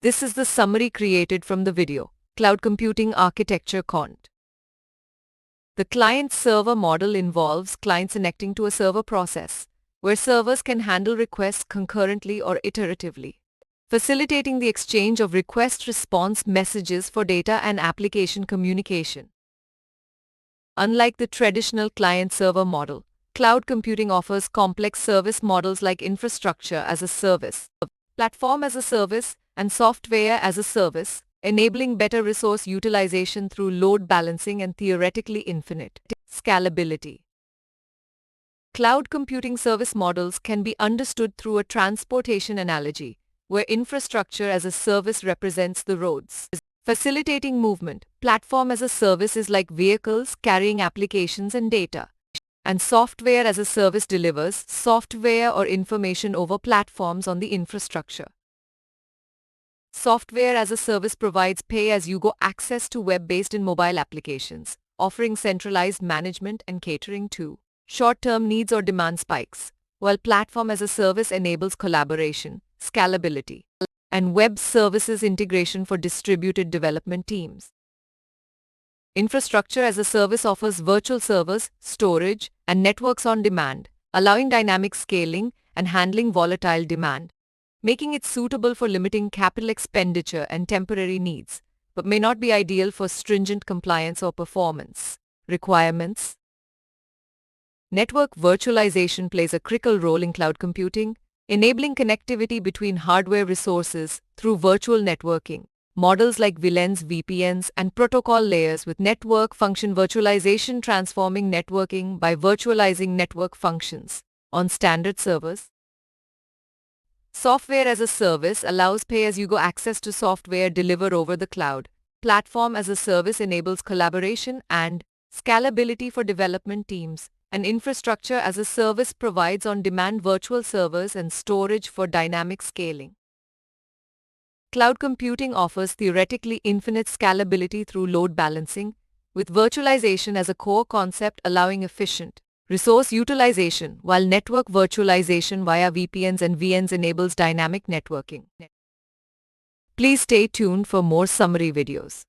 This is the summary created from the video, Cloud Computing Architecture Cont. The client-server model involves clients connecting to a server process, where servers can handle requests concurrently or iteratively, facilitating the exchange of request-response messages for data and application communication. Unlike the traditional client-server model, cloud computing offers complex service models like infrastructure as a service, platform as a service, and software as a service, enabling better resource utilization through load balancing and theoretically infinite scalability. Cloud computing service models can be understood through a transportation analogy, where infrastructure as a service represents the roads, facilitating movement. Platform as a service is like vehicles carrying applications and data, and software as a service delivers software or information over platforms on the infrastructure. Software as a service provides pay-as-you-go access to web-based and mobile applications, offering centralized management and catering to short-term needs or demand spikes, while platform as a service enables collaboration, scalability, and web services integration for distributed development teams. Infrastructure as a service offers virtual servers, storage, and networks on demand, allowing dynamic scaling and handling volatile demand, making it suitable for limiting capital expenditure and temporary needs, but may not be ideal for stringent compliance or performance requirements. Network virtualization plays a critical role in cloud computing, enabling connectivity between hardware resources through virtual networking. Models like VLANs, and protocol layers with network function virtualization transforming networking by virtualizing network functions on standard servers. Software as a service allows pay-as-you-go access to software delivered over the cloud. Platform as a service enables collaboration and scalability for development teams. And infrastructure as a service provides on-demand virtual servers and storage for dynamic scaling. Cloud computing offers theoretically infinite scalability through load balancing, with virtualization as a core concept allowing efficient resource utilization, while network virtualization via VPNs and VNs enables dynamic networking. Please stay tuned for more summary videos.